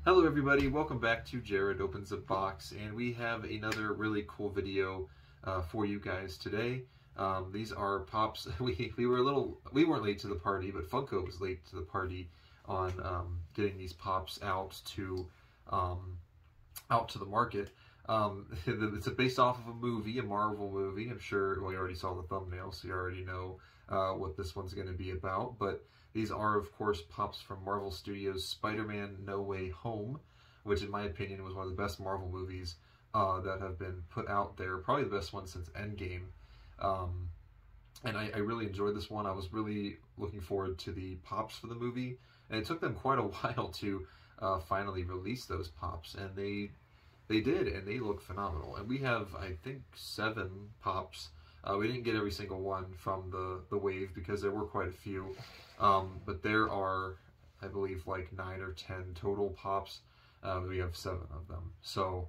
Hello everybody, welcome back to Jared Opens a Box, and we have another really cool video for you guys today. These are pops. We weren't late to the party, but Funko was late to the party on getting these pops out to the market. It's based off of a movie, a Marvel movie. I'm sure, well, you already saw the thumbnail, so you already know what this one's going to be about, but these are, of course, pops from Marvel Studios' Spider-Man No Way Home, which, in my opinion, was one of the best Marvel movies that have been put out there. Probably the best one since Endgame. And I really enjoyed this one. I was really looking forward to the pops for the movie, and it took them quite a while to finally release those pops, and they did, and they look phenomenal. And we have, I think, 7 pops. We didn't get every single one from the wave because there were quite a few. But there are, I believe, like 9 or 10 total pops. We have 7 of them. So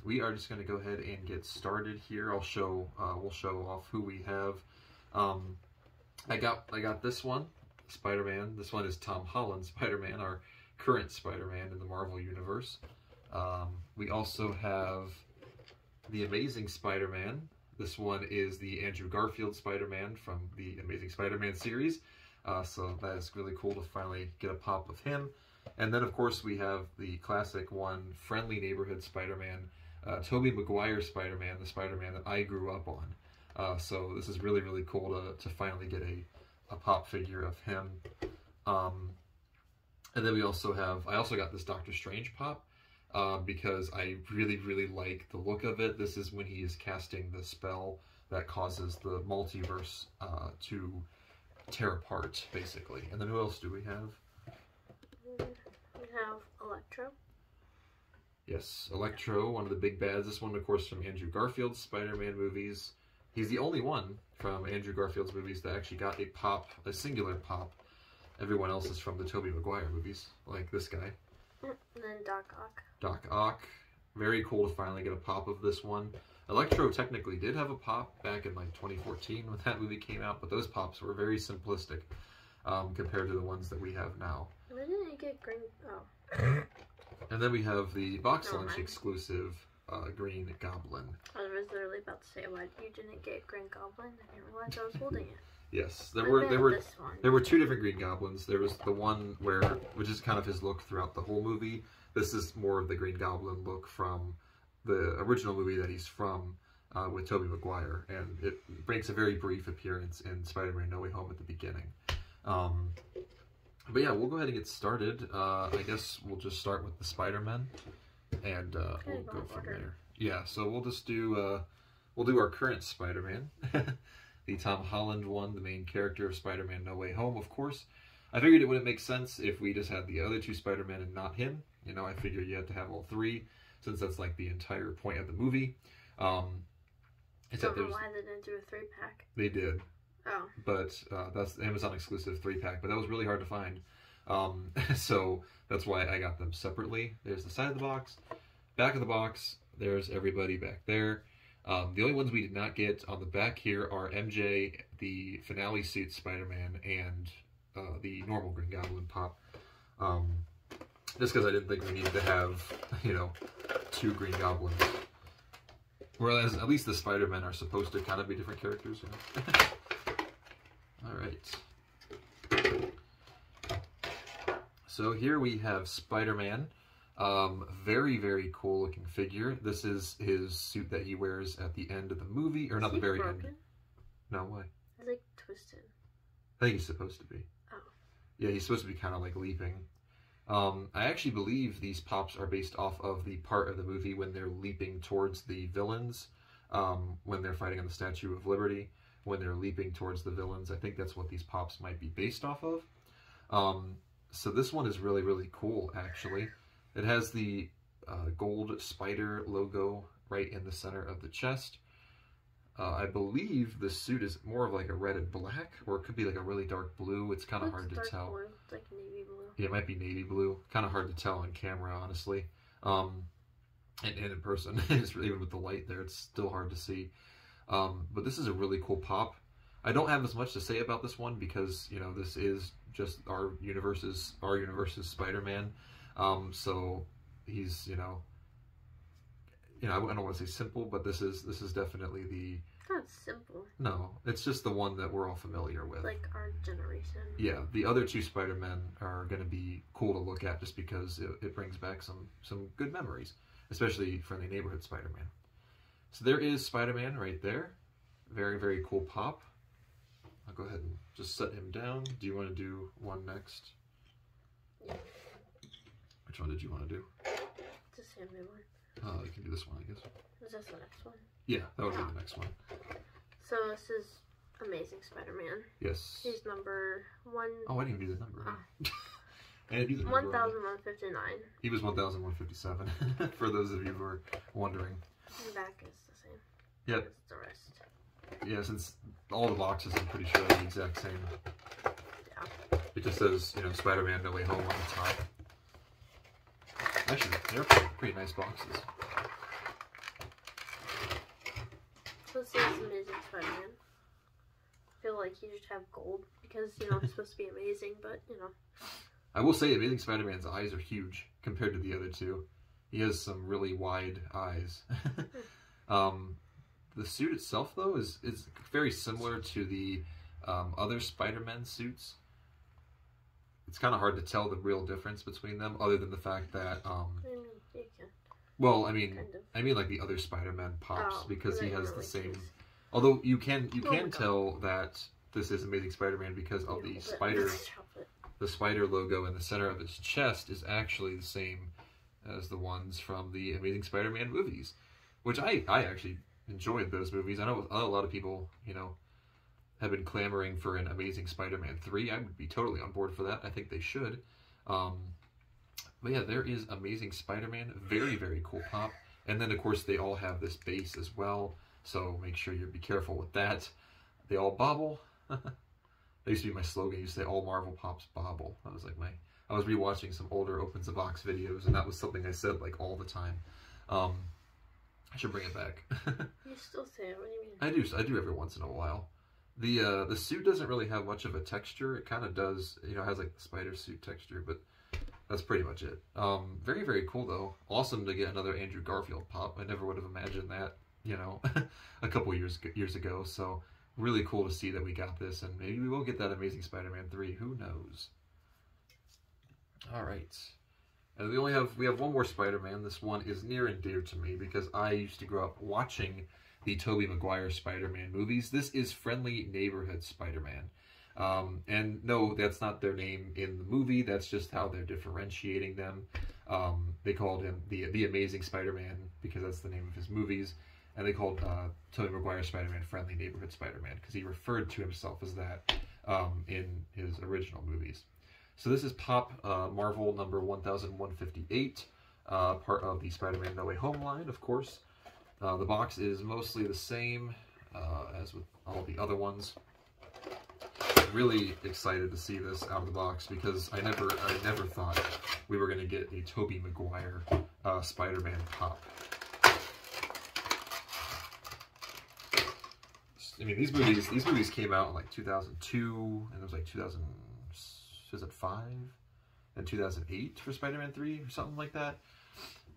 we are just going to go ahead and get started here. We'll show off who we have. I got this one, Spider-Man. This one is Tom Holland Spider-Man, our current Spider-Man in the Marvel Universe. We also have the Amazing Spider-Man. This one is the Andrew Garfield Spider-Man from the Amazing Spider-Man series. So that is really cool to finally get a pop of him. And then, of course, we have the classic one, Friendly Neighborhood Spider-Man, Tobey Maguire Spider-Man, the Spider-Man that I grew up on. So this is really, really cool to finally get a pop figure of him. And then we also have, I also got this Doctor Strange pop. Because I really, really like the look of it. This is when he is casting the spell that causes the multiverse to tear apart, basically. And then who else do we have? We have Electro. Yes, Electro, one of the big bads. This one, of course, from Andrew Garfield's Spider-Man movies. He's the only one from Andrew Garfield's movies that actually got a pop, a singular pop. Everyone else is from the Tobey Maguire movies, like this guy. And then Doc Ock. Doc Ock. Very cool to finally get a pop of this one. Electro technically did have a pop back in like 2014 when that movie came out, but those pops were very simplistic compared to the ones that we have now. Why didn't I get green? Oh. And then we have the Boxlunch exclusive Green Goblin. I was literally about to say, why you didn't get Green Goblin? I didn't realize I was holding it. Yes, there were 2 different Green Goblins. There was the one which is kind of his look throughout the whole movie. This is more of the Green Goblin look from the original movie that he's from with Tobey Maguire, and it makes a very brief appearance in Spider-Man No Way Home at the beginning. But yeah, we'll go ahead and get started. I guess we'll just start with the Spider-Man, and we'll go from there. Yeah, so we'll just do our current Spider-Man. The Tom Holland one, the main character of Spider-Man No Way Home, of course. I figured it wouldn't make sense if we just had the other 2 Spider-Men and not him. You know, I figured you had to have all 3, since that's like the entire point of the movie. Except there's why they didn't do a 3-pack. They did. Oh. But that's the Amazon exclusive 3-pack, but that was really hard to find. So that's why I got them separately. There's the side of the box, back of the box. There's everybody back there. The only ones we did not get on the back here are MJ, the finale suit Spider-Man, and the normal Green Goblin pop. Just because I didn't think we needed to have, you know, 2 Green Goblins. Whereas at least the Spider-Men are supposed to kind of be different characters. You know? Alright. So here we have Spider-Man. Very, very cool looking figure. This is his suit that he wears at the end of the movie, or not the very end. No, why? It's like twisted. I think he's supposed to be. Oh. Yeah, he's supposed to be kind of like leaping. I actually believe these pops are based off of the part of the movie when they're leaping towards the villains, when they're fighting on the Statue of Liberty, when they're leaping towards the villains. I think that's what these pops might be based off of. So this one is really, really cool, actually. It has the gold spider logo right in the center of the chest. I believe the suit is more of like a red and black, or it could be like a really dark blue. It's kind of hard to tell. Blue. It's like navy blue. Yeah, it might be navy blue. Kind of hard to tell on camera, honestly. And in person, even with the light there, it's still hard to see. But this is a really cool pop. I don't have as much to say about this one because, you know, this is just our universe's Spider-Man. So he's, you know, I don't want to say simple, but this is definitely the... It's not simple. No, it's just the one that we're all familiar with. Like our generation. Yeah, the other two Spider-Men are going to be cool to look at just because it brings back some good memories, especially Friendly Neighborhood Spider-Man. So there is Spider-Man right there. Very, very cool pop. I'll go ahead and just set him down. Do you want to do one next? Yeah. Which one did you want to do? It's a Sandman one. You can do this one, I guess. Is this the next one? Yeah, that would be the next one. So this is Amazing Spider-Man. Yes. He's number 1... Oh, I didn't do the number. Oh. I didn't do the number. 1,159. He was 1,157, for those of you who are wondering. The back is the same. Yep. As the rest. Yeah, since all the boxes, I'm pretty sure, are the exact same. Yeah. It just says, you know, Spider-Man No Way Home on the top. Actually, they're pretty nice boxes. So this is Amazing Spider-Man. I feel like he should have gold because, you know, it's supposed to be amazing, but, you know. I will say Amazing Spider-Man's eyes are huge compared to the other two. He has some really wide eyes. The suit itself, though, is very similar to the other Spider-Man suits. It's kind of hard to tell the real difference between them, other than the fact that, You can. well, I mean, Kind of. I mean like the other Spider-Man pops, because he has the really same. is. Although you can my tell that this is Amazing Spider-Man because of the spider. The spider logo in the center of his chest is actually the same as the ones from the Amazing Spider-Man movies, which I actually enjoyed those movies. I know a lot of people, you know, have been clamoring for an Amazing Spider-Man 3. I would be totally on board for that. I think they should. But yeah, there is Amazing Spider-Man. Very, very cool pop. And then, of course, they all have this base as well, so make sure you be careful with that. They all bobble. That used to be my slogan. I used to say, all Marvel Pops bobble. That was like I was rewatching some older Opens the Box videos, and that was something I said like all the time. I should bring it back. You still say it. What do you mean? I do every once in a while. The suit doesn't really have much of a texture. It kind of does, you know, has like the spider suit texture, but that's pretty much it. Very, very cool though. Awesome to get another Andrew Garfield pop. I never would have imagined that, you know, a couple years ago. So really cool to see that we got this, and maybe we will get that Amazing Spider-Man 3. Who knows? All right. And we have one more Spider-Man. This one is near and dear to me because I used to grow up watching the Tobey Maguire Spider-Man movies. This is Friendly Neighborhood Spider-Man. And no, that's not their name in the movie. That's just how they're differentiating them. They called him the Amazing Spider-Man because that's the name of his movies. And they called Tobey Maguire Spider-Man Friendly Neighborhood Spider-Man because he referred to himself as that in his original movies. So this is Pop Marvel number 1158, part of the Spider-Man No Way Home line, of course. The box is mostly the same as with all the other ones. Really excited to see this out of the box because I never thought we were going to get a Tobey Maguire Spider-Man pop. I mean, these movies came out in like 2002, and it was like 2005 and 2008 for Spider-Man 3 or something like that.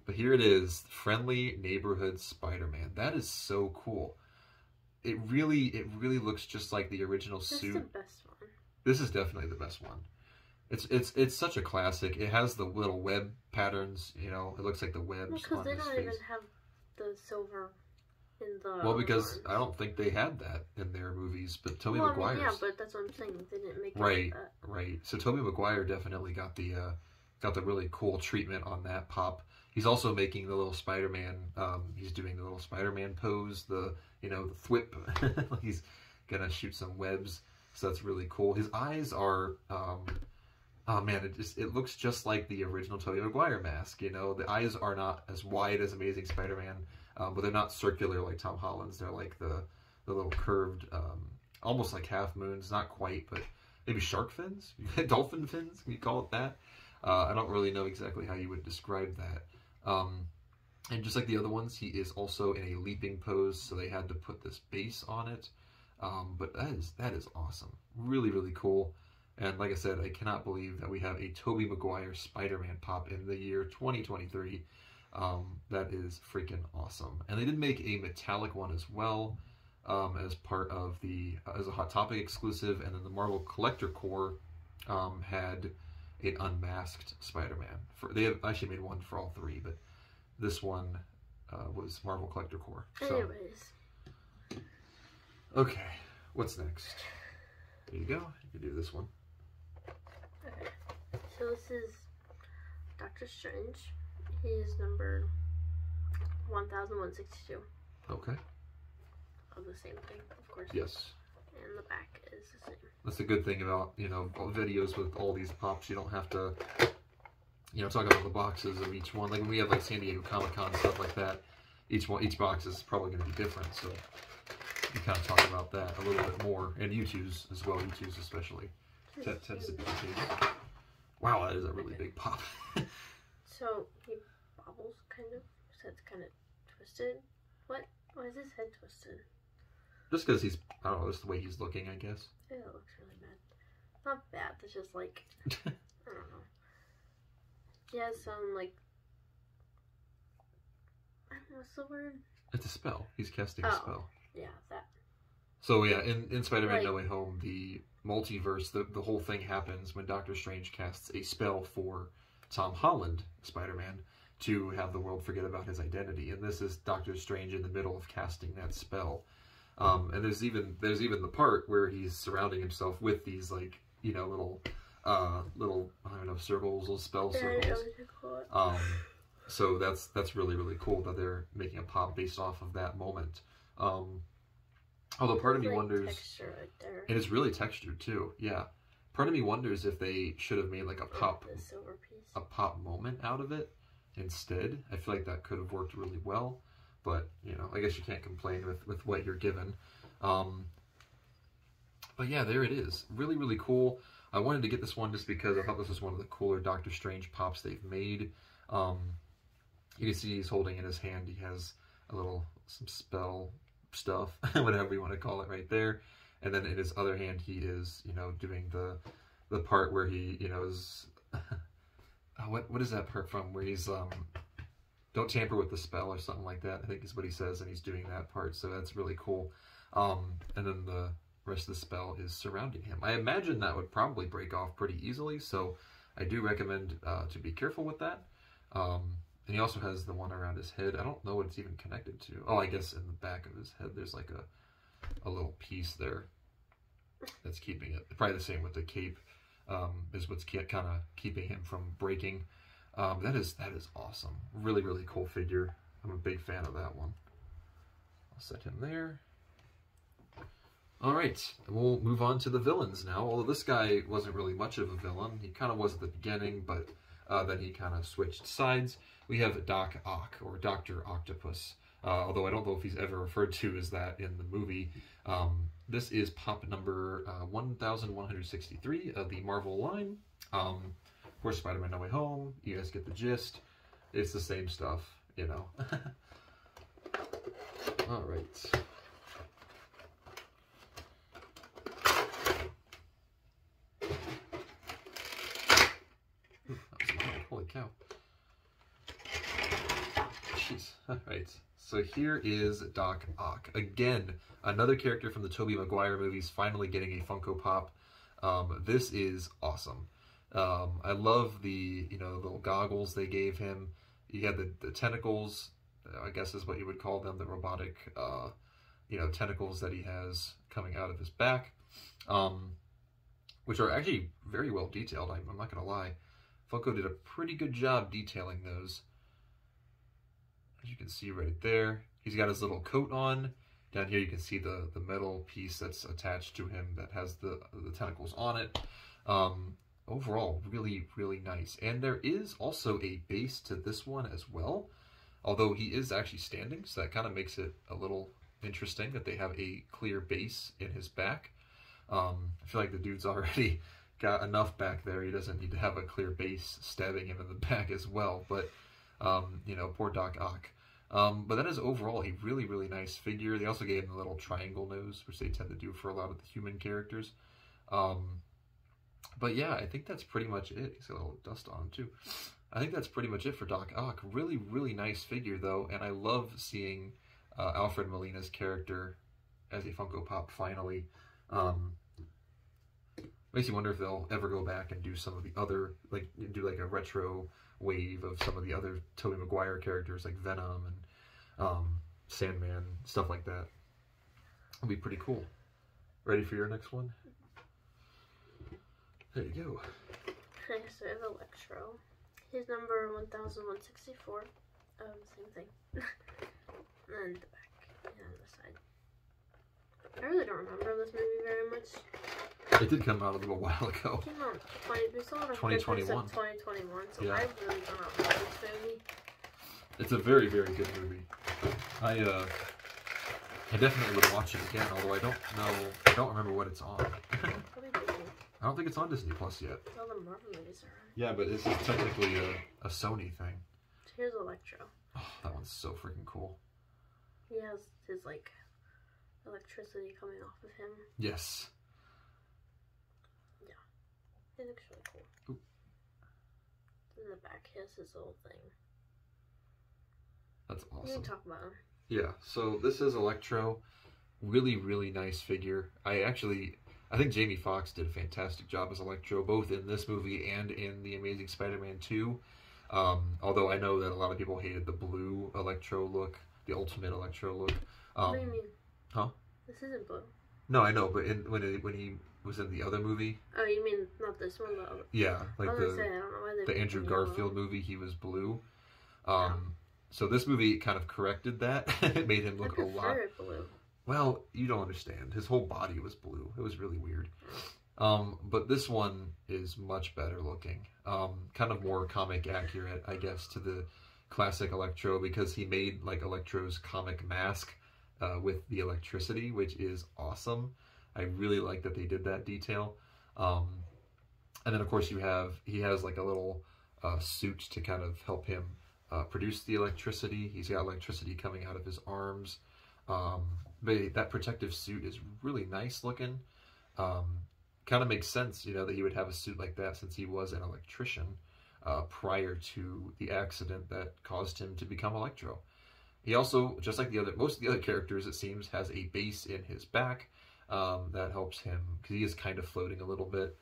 But here it is, Friendly Neighborhood Spider-Man. That is so cool. It really looks just like the original suit. That's the best one. This is definitely the best one. It's such a classic. It has the little web patterns, you know. It looks like the webs on his face. Because they don't even have the silver in the. Well, because ones. I don't think they had that in their movies, but Tobey well, Maguire's. I mean, yeah, but that's what I'm saying. They didn't make it right, like that. right. So Tobey Maguire definitely got the really cool treatment on that pop. He's also making the little Spider-Man. He's doing the little Spider-Man pose. The thwip. He's gonna shoot some webs. So that's really cool. His eyes are. Oh man, it looks just like the original Tobey Maguire mask. You know, the eyes are not as wide as Amazing Spider-Man, but they're not circular like Tom Holland's. They're like the little curved, almost like half moons. Not quite, but maybe shark fins, dolphin fins. Can you call it that? I don't really know exactly how you would describe that. And just like the other ones, he is also in a leaping pose, so they had to put this base on it. But that is awesome. Really, really cool. And like I said, I cannot believe that we have a Tobey Maguire Spider-Man pop in the year 2023. That is freaking awesome. And they did make a metallic one as well, as part of as a Hot Topic exclusive. And then the Marvel Collector Core had an unmasked Spider-Man. They have actually made one for all three, but this one was Marvel Collector Core. So, anyways. Okay, what's next? There you go. You can do this one. Okay. So this is Doctor Strange. He is number 1162. Okay. Of the same thing, of course. Yes. And the back is the same. That's a good thing about, you know, videos with all these pops. You don't have to, you know, talk about the boxes of each one. Like when we have like San Diego Comic-Con and stuff like that, each box is probably going to be different. So you kind of talk about that a little bit more. And U2s as well, U2s especially. That tends to be the case. Wow, that is a really big pop. So he bobbles, kind of. His head's kind of twisted. What? Why is his head twisted? Just because he's, I don't know, just the way he's looking, I guess. It looks really bad. Not bad, it's just like, I don't know. He has some, like, I don't know, what's the word? It's a spell. He's casting a spell. Yeah, that. So yeah, in Spider-Man No Way Home, the multiverse, the whole thing happens when Doctor Strange casts a spell for Tom Holland, Spider-Man, to have the world forget about his identity. And this is Doctor Strange in the middle of casting that spell. And there's even the part where he's surrounding himself with these, like, you know, little I don't know, circles, little spell circles. So that's really, really cool that they're making a pop based off of that moment. Although part of me wonders, texture right there. And it's really textured too. Yeah, part of me wonders if they should have made like a pop moment out of it instead. I feel like that could have worked really well. But, you know, I guess you can't complain with what you're given. But yeah, there it is. Really, really cool. I wanted to get this one just because I thought this was one of the cooler Doctor Strange pops they've made. You can see he's holding in his hand, he has some spell stuff, whatever you want to call it right there. And then in his other hand, he is, you know, doing the part where he, you know, is... what is that part from? Where he's... don't tamper with the spell or something like that, I think is what he says, and he's doing that part, so that's really cool. And then the rest of the spell is surrounding him. I imagine that would probably break off pretty easily, so I do recommend to be careful with that. And he also has the one around his head. I don't know what it's even connected to. Oh, I guess in the back of his head there's like a little piece there that's keeping it. Probably the same with the cape, is what's kind of keeping him from breaking. That is awesome. Really, really cool figure. I'm a big fan of that one. I'll set him there. Alright, we'll move on to the villains now. Although this guy wasn't really much of a villain. He kind of was at the beginning, but then he kind of switched sides. We have Doc Ock, or Dr. Octopus. Although I don't know if he's ever referred to as that in the movie. This is pop number 1163 of the Marvel line. Of course, Spider-Man No Way Home. You guys get the gist. It's the same stuff, you know. Alright. Holy cow. Jeez. Alright. So here is Doc Ock. Again, another character from the Tobey Maguire movies finally getting a Funko Pop. This is awesome. I love the, you know, little goggles they gave him. You had the tentacles, I guess is what you would call them, the robotic, you know, tentacles that he has coming out of his back, which are actually very well detailed, I'm not going to lie. Funko did a pretty good job detailing those. As you can see right there, he's got his little coat on. Down here you can see the metal piece that's attached to him that has the tentacles on it. Overall, really, really nice. And there is also a base to this one as well, although he is actually standing, so that kind of makes it a little interesting that they have a clear base in his back. I feel like the dude's already got enough back there. He doesn't need to have a clear base stabbing him in the back as well, but, you know, poor Doc Ock. But that is overall a really, really nice figure. They also gave him the little triangle nose, which they tend to do for a lot of the human characters. But yeah, I think that's pretty much it. He's got a little dust on him too. I think that's pretty much it for Doc Ock. Really, really nice figure though, and I love seeing Alfred Molina's character as a Funko Pop finally. Makes you wonder if they'll ever go back and do some of the other, like, do like a retro wave of some of the other Tobey Maguire characters like Venom and Sandman, stuff like that. It'll be pretty cool. Ready for your next one? There you go. Okay, so I have Electro. He's number 1164. Same thing. And the back and the side. I really don't remember this movie very much. It did come out a little while ago. It came out 2021. 2021, so Yeah. I really don't know about this movie. It's a very, very good movie. I definitely would watch it again, although I don't remember what it's on. Probably Disney. I don't think it's on Disney Plus yet. All the Marvel movies are on. Yeah, but this is technically a Sony thing. So here's Electro. Oh, that one's so freaking cool. He has his, like, electricity coming off of him. Yes. Yeah. It looks really cool. Ooh. In the back, he has his little thing. That's We awesome. can talk about him. Yeah, so this is Electro. Really, really nice figure. I think Jamie Foxx did a fantastic job as Electro, both in this movie and in The Amazing Spider-Man 2. Although I know that a lot of people hated the blue Electro look, the ultimate Electro look. What do you mean? Huh? This isn't blue. No, I know, but when he was in the other movie. Oh, you mean not this one, the other? Yeah, like I was gonna say, I don't know why they the Andrew made Garfield yellow. movie, he was blue. So this movie kind of corrected that. It made him look a lot. I prefer it blue. Well, you don't understand. His whole body was blue. It was really weird. But this one is much better looking. Kind of more comic accurate, I guess, to the classic Electro, because he made like Electro's comic mask with the electricity, which is awesome. I really like that they did that detail. And then of course he has like a little suit to kind of help him produce the electricity. He's got electricity coming out of his arms. But that protective suit is really nice looking. Kind of makes sense, you know, that he would have a suit like that since he was an electrician prior to the accident that caused him to become Electro. He also, just like most of the other characters, it seems, has a base in his back that helps him, because he is kind of floating a little bit.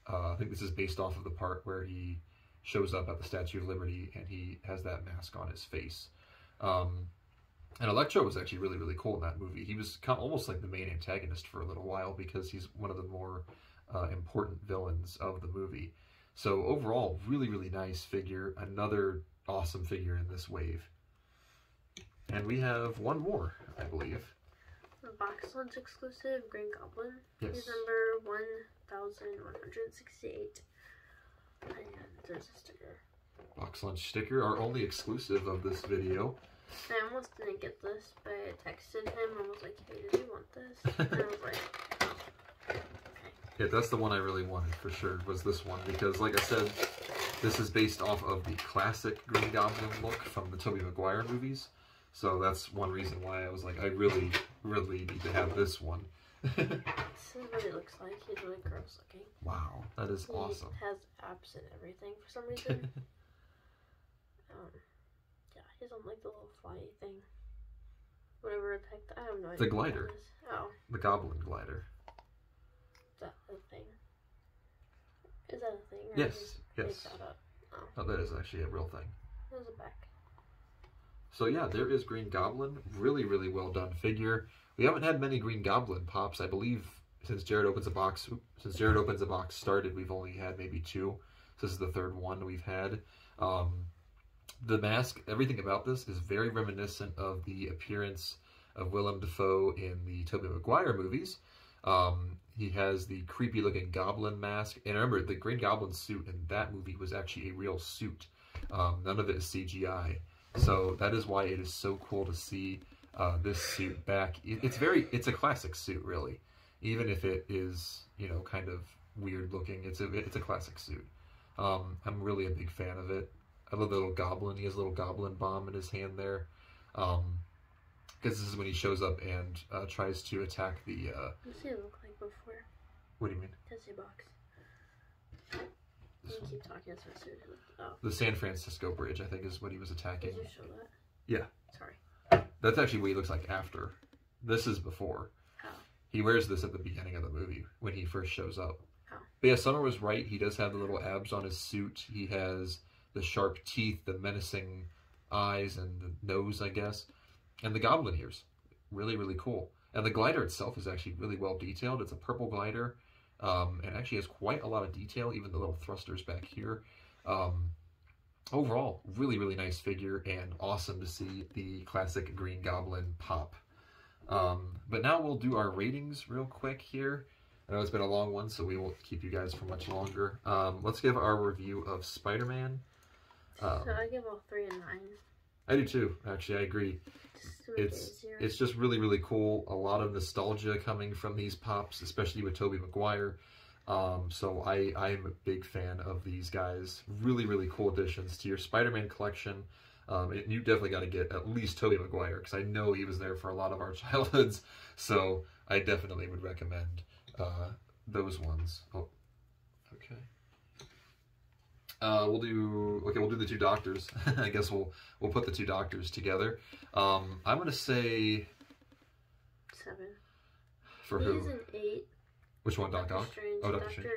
I think this is based off of the part where he shows up at the Statue of Liberty and he has that mask on his face. And Electro was actually really, really cool in that movie. He was almost like the main antagonist for a little while, because he's one of the more important villains of the movie. So overall, really, really nice figure. Another awesome figure in this wave. And we have one more, I believe. The Boxlunch exclusive Green Goblin. Yes. He's number 1168. And there's a sticker. Boxlunch sticker, our only exclusive of this video. I almost didn't get this, but I texted him and was like, hey, did you want this? And I was like, oh, okay. Yeah, that's the one I really wanted for sure, was this one, because like I said, this is based off of the classic Green Goblin look from the Tobey Maguire movies. So that's one reason why I was like, I really, really need to have this one. This is what he looks like. He's really gross looking. Wow, that is awesome. He has abs and everything for some reason. Yeah, he's on like the little flyy thing. Whatever the heck, I have no idea. The glider. What that is. Oh. The Goblin glider. Is that a thing? Is that a thing? Or Yes, just yes. make that up? Oh. Oh, that is actually a real thing. There's a back. So yeah, there is Green Goblin. Really, really well done figure. We haven't had many Green Goblin pops. I believe since Jared Opens a Box started, we've only had maybe 2. This is the 3rd one we've had. The mask, everything about this is very reminiscent of the appearance of Willem Dafoe in the Tobey Maguire movies. He has the creepy looking goblin mask. And remember, the Green Goblin suit in that movie was actually a real suit. None of it is CGI. So that is why it is so cool to see this suit back. It's a classic suit, really. Even if it is, you know, kind of weird looking, it's a classic suit. I'm really a big fan of it. I love the little goblin. He has a little goblin bomb in his hand there. Because this is when he shows up and tries to attack the... What's he look like before? What do you mean? Tessie box. You keep talking so soon. Oh. The San Francisco Bridge, I think, is what he was attacking. Did you show that? Yeah. Sorry. That's actually what he looks like after. This is before. Oh. He wears this at the beginning of the movie when he first shows up. Oh. But yeah, Summer was right. He does have the little abs on his suit. He has the sharp teeth, the menacing eyes, and the nose, I guess. And the goblin ears. Really, really cool. And the glider itself is actually really well detailed. It's a purple glider. And actually has quite a lot of detail, even the little thrusters back here. Overall, really, really nice figure, and awesome to see the classic Green Goblin pop. But now we'll do our ratings real quick here. I know it's been a long one, so we won't keep you guys for much longer. Let's give our review of Spider-Man. So I give all 3 and 9. I do too, actually, I agree. It's just really, really cool. A lot of nostalgia coming from these pops, especially with Tobey Maguire. So I am a big fan of these guys. Really, really cool additions to your Spider-Man collection. You definitely got to get at least Tobey Maguire, because I know he was there for a lot of our childhoods. So I definitely would recommend those ones. Oh, okay. We'll do the 2 doctors. I guess we'll put the 2 doctors together. I'm gonna say 7. For who? He's an 8. Which one, Doc Ock? Strange. Oh, Doctor Strange.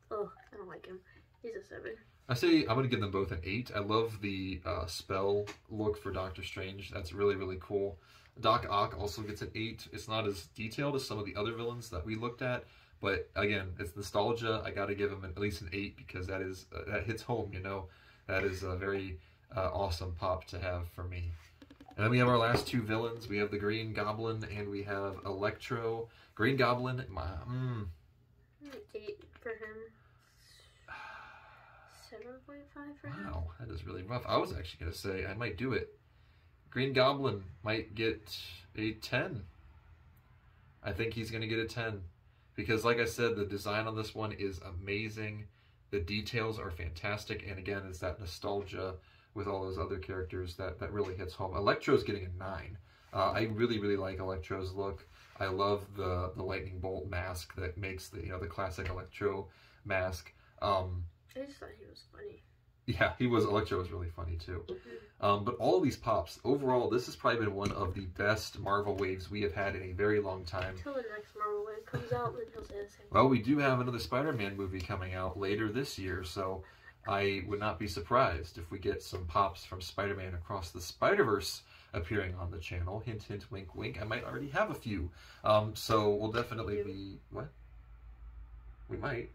Oh, I don't like him. He's a 7. I say I'm gonna give them both an 8. I love the spell look for Doctor Strange. That's really, really cool. Doc Ock also gets an 8. It's not as detailed as some of the other villains that we looked at. But again, it's nostalgia. I got to give him at least an 8 because that hits home, you know. That is a very awesome pop to have for me. And then we have our last 2 villains. We have the Green Goblin and we have Electro. Green Goblin, 8 for him. 7.5 for him. Wow, that is really rough. I was actually going to say I might do it. Green Goblin might get a 10. I think he's going to get a 10. Because, like I said, the design on this one is amazing. The details are fantastic. And again, it's that nostalgia with all those other characters that really hits home. Electro's getting a 9. I really, really like Electro's look. I love the lightning bolt mask that makes the classic Electro mask. I just thought he was funny. Yeah, Electro was really funny too. But all of these pops, overall, this has probably been one of the best Marvel waves we have had in a very long time. Until the next Marvel wave comes out, then he'll say the same. Well, we do have another Spider-Man movie coming out later this year, so I would not be surprised if we get some pops from Spider-Man Across the Spider-Verse appearing on the channel. Hint, hint, wink, wink. I might already have a few. So we'll definitely be... What? We might.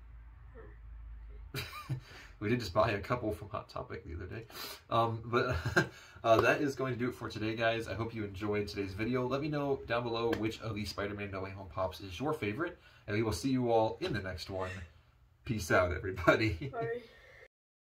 We did just buy a couple from Hot Topic the other day. But that is going to do it for today, guys. I hope you enjoyed today's video. Let me know down below which of these Spider-Man No Way Home pops is your favorite. And we will see you all in the next one. Peace out, everybody. Bye.